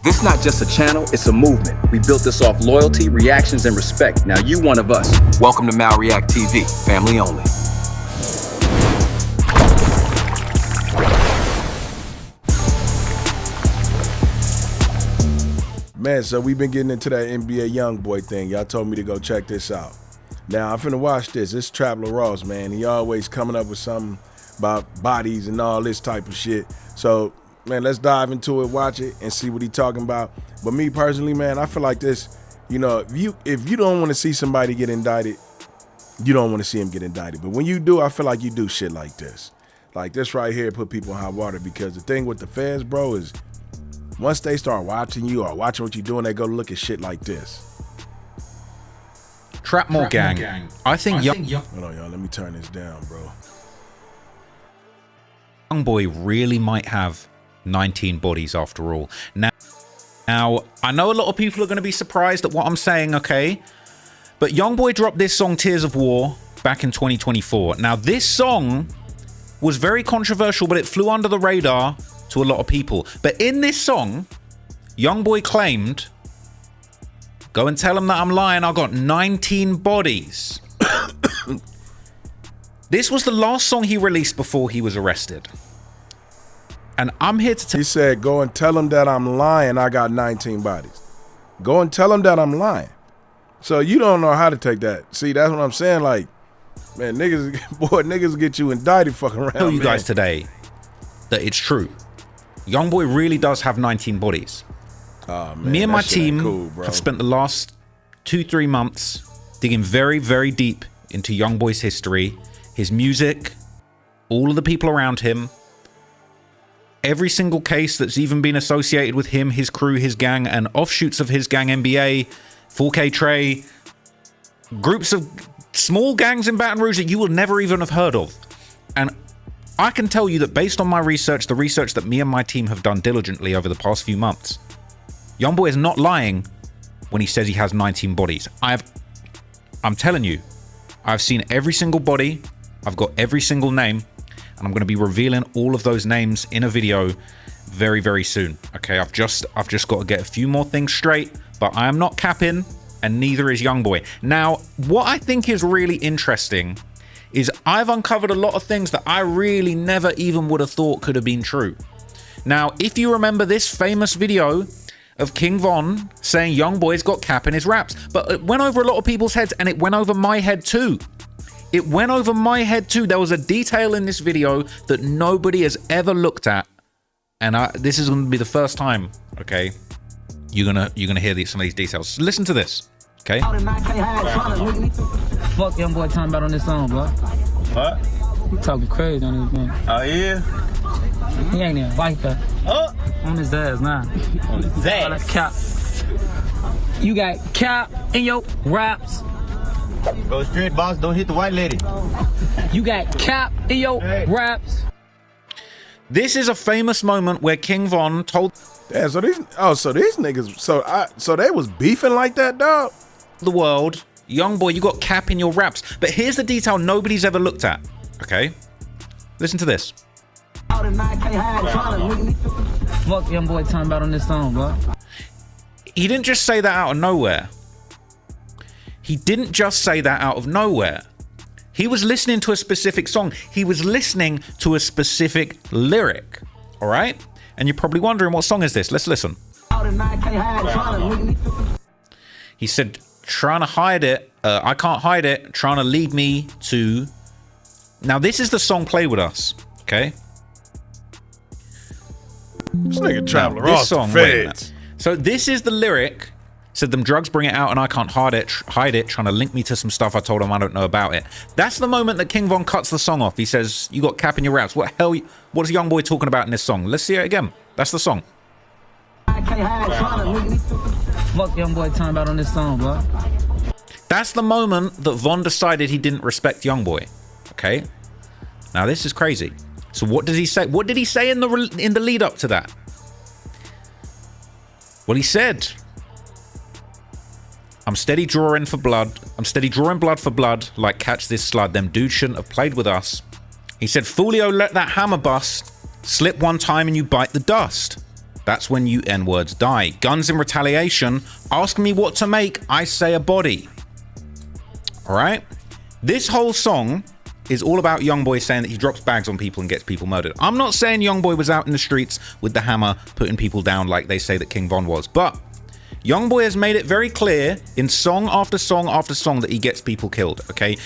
This not just a channel, it's a movement. We built this off loyalty, reactions, and respect. Now you one of us. Welcome to MalReactTV, family only. Man, so we've been getting into that NBA YoungBoy thing. Y'all told me to go check this out. Now, I'm finna watch this. It's Traveler Ross, man. He always coming up with something about bodies and all this type of shit. So, man, let's dive into it, watch it, and see what he talking about. But me personally, man, I feel like this, you know, if you don't want to see somebody get indicted, you don't want to see him get indicted. But when you do, I feel like you do shit like this. Like this right here put people in hot water, because the thing with the feds, bro, is once they start watching you or watching what you're doing, they go look at shit like this. Trapmore gang. I think Hold on, y'all. Let me turn this down, bro. YoungBoy really might have 19 bodies after all. Now, I know a lot of people are going to be surprised at what I'm saying, okay? But YoungBoy dropped this song, Tears of War, back in 2024. Now, this song was very controversial, but it flew under the radar to a lot of people. But in this song, YoungBoy claimed, go and tell him that I'm lying, I got 19 bodies. This was the last song he released before he was arrested. And I'm here to tell He said, go and tell him that I'm lying, I got 19 bodies. Go and tell him that I'm lying. So you don't know how to take that. See, that's what I'm saying. Like, man, niggas get you indicted fucking around. tell you guys today that it's true. YoungBoy really does have 19 bodies. Oh, man, me and my team cool, have spent the last 2-3 months digging very, very deep into YoungBoy's history, his music, all of the people around him, every single case that's even been associated with him, his crew, his gang, and offshoots of his gang, NBA, 4K Trey, groups of small gangs in Baton Rouge that you will never even have heard of. And I can tell you that based on my research, the research that me and my team have done diligently over the past few months, YoungBoy is not lying when he says he has 19 bodies. I'm telling you, I've seen every single body, I've got every single name, and I'm going to be revealing all of those names in a video very, very soon. Okay, I've just got to get a few more things straight, but I am not capping, and neither is YoungBoy. Now, what I think is really interesting is I've uncovered a lot of things that I really never even would have thought could have been true. Now, if you remember this famous video of King Von saying YoungBoy's got cap in his raps, but it went over a lot of people's heads, and it went over my head too. It went over my head too. There was a detail in this video that nobody has ever looked at, and this is going to be the first time, okay, you're gonna hear some of these details. Listen to this, okay? Fuck YoungBoy talking about on this song, bro. What? He talking crazy on this man. Oh, yeah? He ain't even like that. Oh! On his ass now. On his All that ass. cap. You got cap in your raps. Go straight, boss. Don't hit the white lady. You got cap in your raps. This is a famous moment where King Von told Yeah, so these niggas, so they was beefing like that, dog. the world, YoungBoy, you got cap in your raps. But here's the detail nobody's ever looked at, okay? Listen to this. Fuck YoungBoy talking about on this song, bro. He didn't just say that out of nowhere. He didn't just say that out of nowhere. He was listening to a specific song. He was listening to a specific lyric, all right? And you're probably wondering, what song is this? Let's listen. He said, trying to hide it, I can't hide it, trying to lead me to... Now, this is the song Play With Us, okay? This nigga Traveler This Ross, song, the wait a minute. feds. So this is the lyric. Said them drugs bring it out and I can't hide it, trying to link me to some stuff I told him I don't know about it. That's the moment that King Von cuts the song off. He says, you got cap in your raps. What is YoungBoy talking about in this song? Let's see it again. That's the song. Fuck YoungBoy talking about on this song, bro. That's the moment that Von decided he didn't respect YoungBoy. Okay? Now this is crazy. So what does he say? What did he say in the lead up to that? Well, he said, I'm steady drawing for blood. I'm steady drawing blood for blood, like catch this slud. Them dudes shouldn't have played with us. He said, Foolio, let that hammer bust. Slip one time and you bite the dust. That's when you N-words die. Guns in retaliation. Ask me what to make, I say a body. All right? This whole song is all about YoungBoy saying that he drops bags on people and gets people murdered. I'm not saying YoungBoy was out in the streets with the hammer putting people down like they say that King Von was, but YoungBoy has made it very clear in song after song after song that he gets people killed, okay?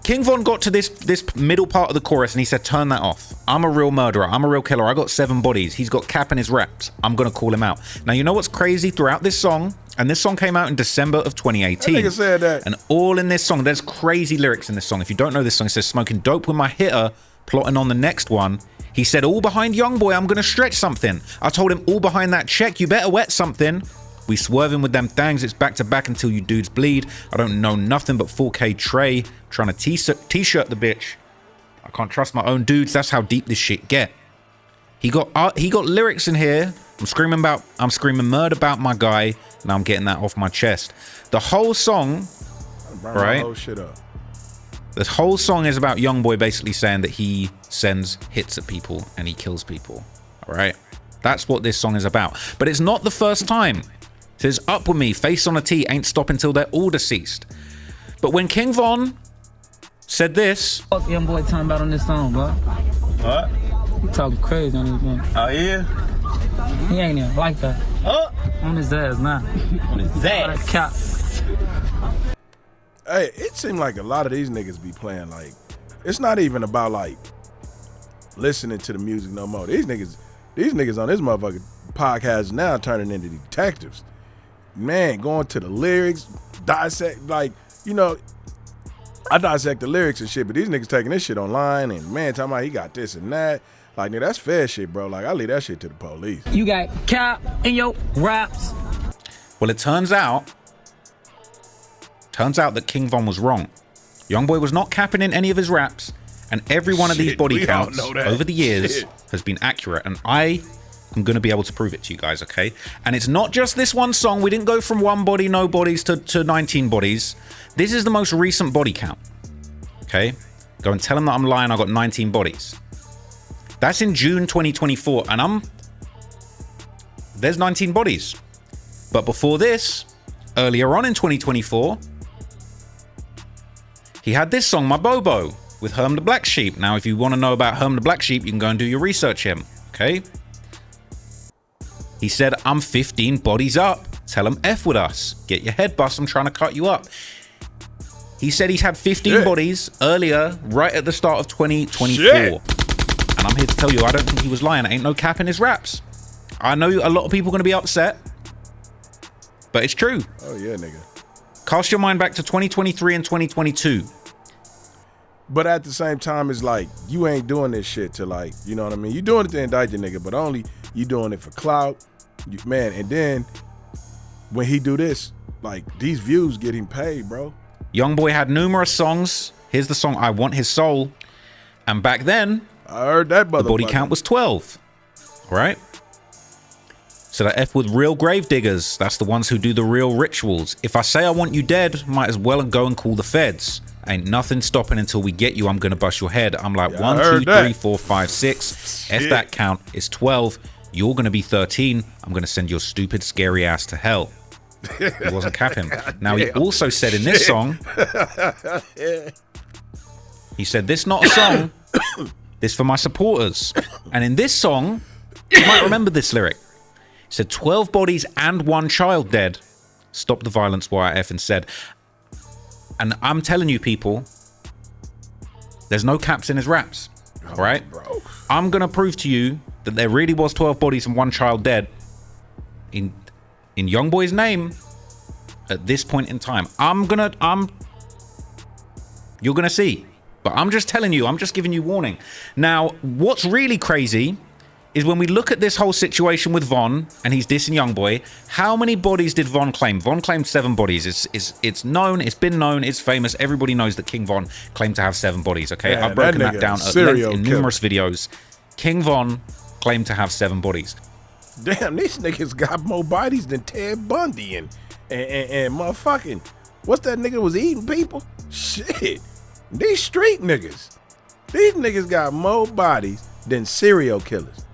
King Von got to this middle part of the chorus and he said, turn that off. I'm a real murderer. I'm a real killer. I got 7 bodies. He's got cap in his raps. I'm going to call him out. Now, you know what's crazy throughout this song? And this song came out in December of 2018. That nigga said that. And all in this song, there's crazy lyrics in this song. If you don't know this song, it says, smoking dope with my hitter, plotting on the next one. He said, all behind YoungBoy, I'm going to stretch something. I told him, all behind that check, you better wet something. We swerving with them thangs, it's back to back until you dudes bleed. I don't know nothing but 4K Trey. Trying to t-shirt the bitch. I can't trust my own dudes. That's how deep this shit get. He got lyrics in here. I'm screaming murder about my guy. Now I'm getting that off my chest. The whole song, right? This whole song is about YoungBoy basically saying that he sends hits at people and he kills people. All right? That's what this song is about. But it's not the first time. It says, up with me, face on a T, ain't stopping till they're all deceased. But when King Von said this... Fuck YoungBoy talking about on this song, bro. What? He talking crazy on this one. Oh, yeah? He ain't even like that. Oh! On his ass, nah. On his ass. Cap. Hey, it seemed like a lot of these niggas be playing like... It's not even about like listening to the music no more. These niggas on this motherfucking podcast now turning into detectives. Man, going to the lyrics, dissect, like, you know, I dissect the lyrics and shit, but these niggas taking this shit online and man, talking about he got this and that. Like, nigga, that's fair shit, bro. Like, I leave that shit to the police. You got cap in your raps. Well, it turns out that King Von was wrong. YoungBoy was not capping in any of his raps, and every one of these body counts over the years has been accurate, and I am going to be able to prove it to you guys, okay? And it's not just this one song. We didn't go from 1 body, no bodies to 19 bodies. This is the most recent body count, okay? Go and tell him that I'm lying. I got 19 bodies. That's in June 2024, and there's 19 bodies. But before this, earlier on in 2024, he had this song, My Bobo, with Herm the Black Sheep. Now, if you want to know about Herm the Black Sheep, you can go and do your research him, okay? He said, I'm 15 bodies up. Tell him F with us. Get your head bust. I'm trying to cut you up. He said he's had 15 bodies earlier, right at the start of 2024. And I'm here to tell you, I don't think he was lying. Ain't no cap in his raps. I know a lot of people are going to be upset, but it's true. Oh, yeah, nigga. Cast your mind back to 2023 and 2022. But at the same time, it's like, you ain't doing this shit to like, you know what I mean? You doing it to indict your nigga, but only you doing it for clout. Man, and then when he do this, like, these views get him paid, bro. YoungBoy had numerous songs. Here's the song, I Want His Soul. And back then, I heard that the body count was 12, right? So that F with real grave diggers. That's the ones who do the real rituals. If I say I want you dead, might as well go and call the feds. Ain't nothing stopping until we get you. I'm gonna bust your head. I'm like, 1, 2, 3, 4, 5, 6. F that count. It's 12. You're gonna be 13. I'm gonna send your stupid, scary ass to hell. He wasn't capping. Now, he also said in this song, he said, this not a song, this for my supporters. And in this song, you might remember this lyric. He said, 12 bodies and 1 child dead. Stop the violence, YF, and said. And I'm telling you, people, there's no caps in his raps, all right? Bro. I'm going to prove to you that there really was 12 bodies and 1 child dead in YoungBoy's name at this point in time. You're going to see. But I'm just telling you, I'm just giving you warning. Now, what's really crazy is when we look at this whole situation with Von and he's dissing YoungBoy, how many bodies did Von claim? Von claimed 7 bodies. It's known, it's been known, it's famous. Everybody knows that King Von claimed to have 7 bodies, okay? Man, I've broken that down at length in numerous videos. King Von claimed to have 7 bodies. Damn, these niggas got more bodies than Ted Bundy and motherfucking, what's that nigga was eating people? Shit. These street niggas. These niggas got more bodies than serial killers.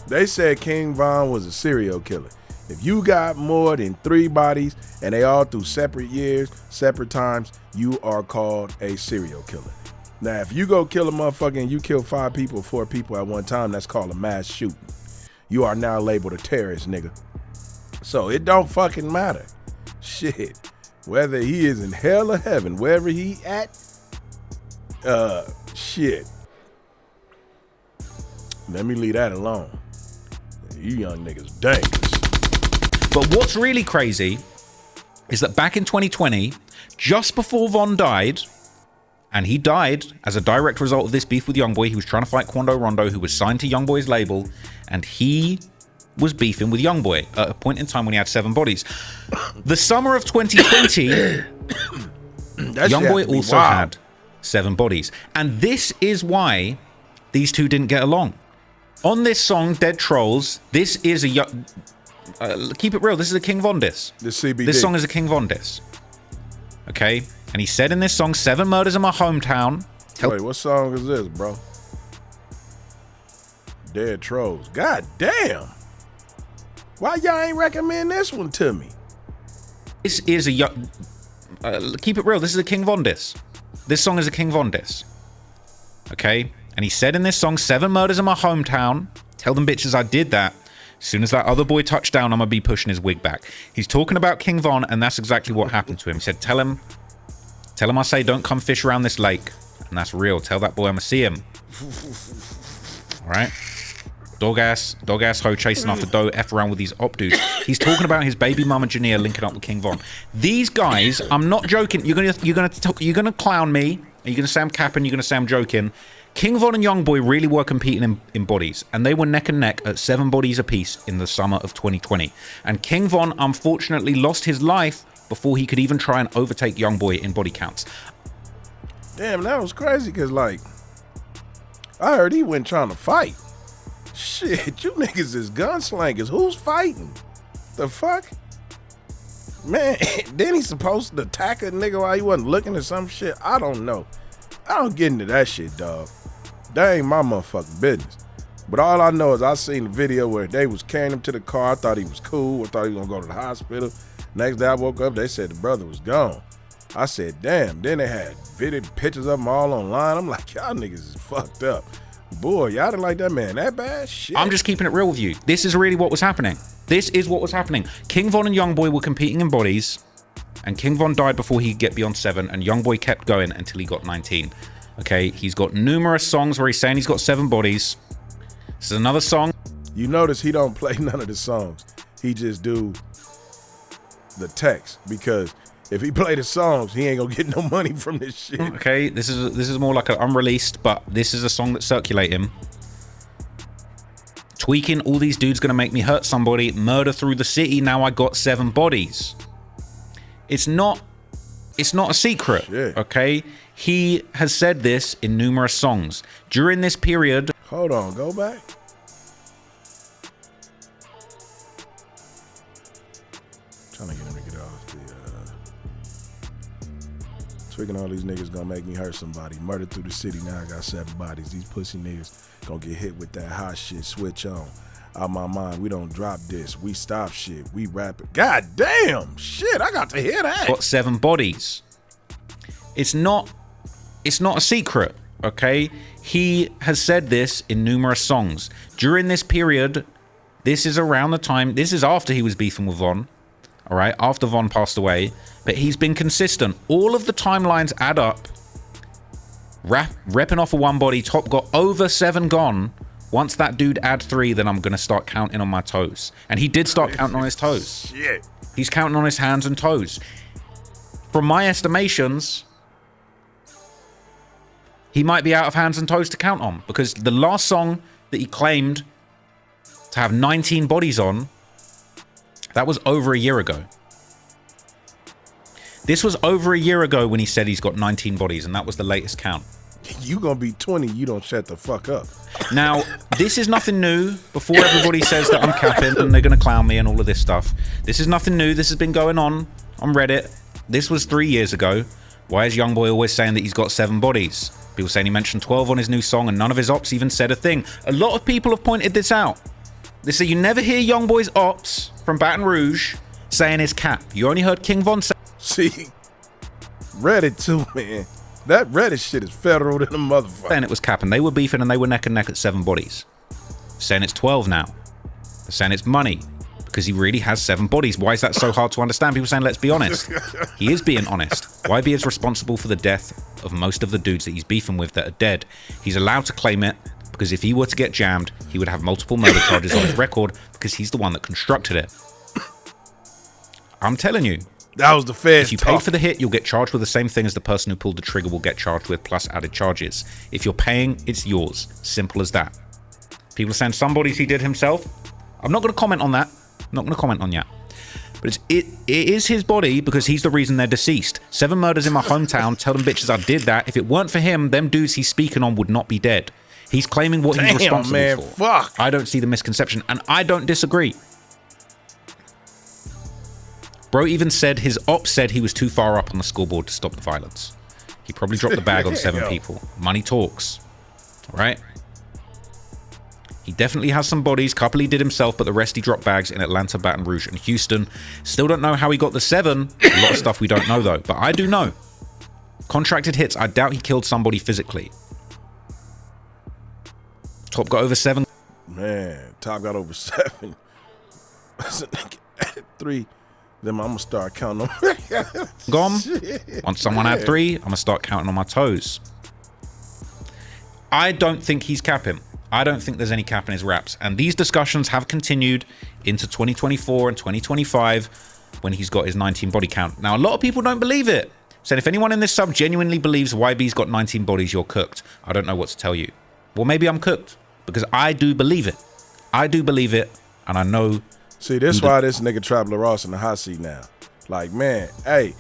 They said King Von was a serial killer. If you got more than 3 bodies and they all through separate years, separate times, you are called a serial killer. Now, if you go kill a motherfucker and you kill 5 people or 4 people at one time, that's called a mass shooting. You are now labeled a terrorist, nigga. So it don't fucking matter. Shit. Whether he is in hell or heaven, wherever he at, shit. Let me leave that alone. You young niggas dangerous. But what's really crazy is that back in 2020, just before Von died, and he died as a direct result of this beef with YoungBoy, he was trying to fight Quando Rondo, who was signed to YoungBoy's label, and he was beefing with YoungBoy at a point in time when he had 7 bodies. The summer of 2020, YoungBoy also had 7 bodies. And this is why these two didn't get along. On this song, Dead Trolls, this is a... keep it real, this is a King Von diss. This CBD. This song is a King Von diss. Okay? And he said in this song, 7 murders in my hometown. Wait, what song is this, bro? Dead Trolls. God damn. Why y'all ain't recommend this one to me? This is a... keep it real, this is a King Von diss. This song is a King Von diss. Okay? And he said in this song, 7 murders in my hometown. Tell them bitches I did that. As soon as that other boy touched down, I'm going to be pushing his wig back. He's talking about King Von, and that's exactly what happened to him. He said, tell him I say don't come fish around this lake. And that's real. Tell that boy I'm going to see him. All right? Dog ass hoe chasing after dough, F around with these op dudes. He's talking about his baby mama Jania linking up with King Von. These guys, I'm not joking. You're gonna clown me. You're gonna say I'm capping. You're gonna say I'm joking. King Von and YoungBoy really were competing in bodies, and they were neck and neck at 7 bodies apiece in the summer of 2020. And King Von unfortunately lost his life before he could even try and overtake YoungBoy in body counts. Damn, that was crazy, because, like, I heard he went trying to fight. Shit, you niggas is gunslingers. Who's fighting? The fuck? Man, then he's supposed to attack a nigga while he wasn't looking at some shit? I don't know. I don't get into that shit, dog. That ain't my motherfucking business. But all I know is I seen the video where they was carrying him to the car. I thought he was cool. I thought he was gonna go to the hospital. Next day I woke up, they said the brother was gone. I said, damn. Then they had video pictures of him all online. I'm like, y'all niggas is fucked up. Boy, y'all didn't like that man that bad? Shit. I'm just keeping it real with you. This is really what was happening. This is what was happening. King Von and YoungBoy were competing in bodies, and King Von died before he could get beyond 7, and YoungBoy kept going until he got 19. Okay, he's got numerous songs where he's saying he's got 7 bodies. This is another song. You notice he don't play none of the songs. He just do the text, because if he play the songs, he ain't gonna get no money from this shit. Okay, this is more like an unreleased, but this is a song that's circulating. Tweaking, all these dudes gonna make me hurt somebody. Murder through the city. Now I got 7 bodies. It's not a secret. Shit. Okay, he has said this in numerous songs during this period. Hold on, go back. Trying to get him to get off the tweaking. All these niggas gonna make me hurt somebody. Murder through the city. Now I got 7 bodies. These pussy niggas gonna get hit with that hot shit. Switch on. Out my mind, we don't drop this. We stop shit. We rap it. God damn, shit, I got to hear that. Got 7 bodies. It's not a secret, okay? He has said this in numerous songs. During this period, this is around the time, this is after he was beefing with Von, all right? After Von passed away, but he's been consistent. All of the timelines add up. Repping off of 1 body, top got over 7 gone. Once that dude add 3, then I'm going to start counting on my toes. And he did start counting on his toes. Shit. He's counting on his hands and toes. From my estimations, he might be out of hands and toes to count on, because the last song that he claimed to have 19 bodies on, that was over a year ago. This was over a year ago when he said he's got 19 bodies, and that was the latest count. You gonna be 20, you don't shut the fuck up. Now, this is nothing new. Before everybody says that I'm capping and they're going to clown me and all of this stuff. This is nothing new. This has been going on Reddit. This was 3 years ago. Why is YoungBoy always saying that he's got 7 bodies? People saying he mentioned 12 on his new song and none of his ops even said a thing. A lot of people have pointed this out. So you never hear YoungBoy's ops from Baton Rouge saying it's cap. You only heard King Von See, Reddit too, man. That Reddit shit is federal than a motherfucker. saying it was cap, and they were beefing and they were neck and neck at 7 bodies. Saying it's 12 now. They're saying it's money because he really has 7 bodies. Why is that so hard to understand? People saying, let's be honest. He is being honest. YB is responsible for the death of most of the dudes that he's beefing with that are dead. He's allowed to claim it because if he were to get jammed, he would have multiple murder charges on his record because he's the one that constructed it. I'm telling you. That was the feds. If you paid for the hit, you'll get charged with the same thing as the person who pulled the trigger will get charged with, plus added charges. If you're paying, it's yours. Simple as that. People are saying some bodies he did himself. I'm not going to comment on that. I'm not going to comment on that. But it is his body because he's the reason they're deceased. 7 murders in my hometown. Tell them bitches I did that. If it weren't for him, them dudes he's speaking on would not be dead. He's claiming what he's responsible man, for. Fuck. I don't see the misconception, and I don't disagree. Bro even said his ops said he was too far up on the scoreboard to stop the violence. He probably dropped the bag on 7 people. Money talks. All right? He definitely has some bodies. Couple he did himself, but the rest he dropped bags in Atlanta, Baton Rouge, and Houston. Still don't know how he got the 7. A lot of stuff we don't know, though. But I do know. Contracted hits. I doubt he killed somebody physically. Top got over 7. Man, Top got over 7. 3. Then I'm gonna start counting them. Gone. Once someone had 3, I'm gonna start counting on my toes. I don't think he's capping. I don't think there's any cap in his raps. And these discussions have continued into 2024 and 2025 when he's got his 19 body count. Now, a lot of people don't believe it. Said if anyone in this sub genuinely believes YB's got 19 bodies, you're cooked. I don't know what to tell you. Well, maybe I'm cooked because I do believe it. I do believe it, and I know. See, this why this nigga Traveler Ross in the hot seat now. Like, man, hey,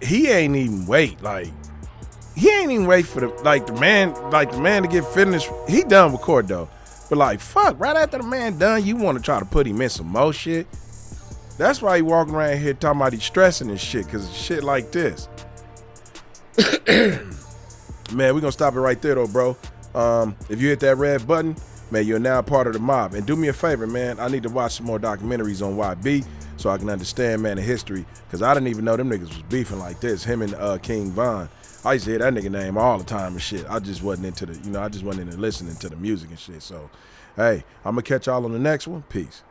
he ain't even wait. Like, he ain't even wait for the man to get finished. He done with court though. But like, fuck, right after the man done, you want to try to put him in some more shit. That's why he walking around here talking about he's stressing and shit, cause of shit like this. Man, we gonna stop it right there though, bro. If you hit that red button, man, you're now part of the mob. And do me a favor, man. I need to watch some more documentaries on YB so I can understand, man, the history. Because I didn't even know them niggas was beefing like this. Him and King Von. I used to hear that nigga name all the time and shit. I just wasn't into the, I just wasn't into listening to the music and shit. So, hey, I'm going to catch y'all on the next one. Peace.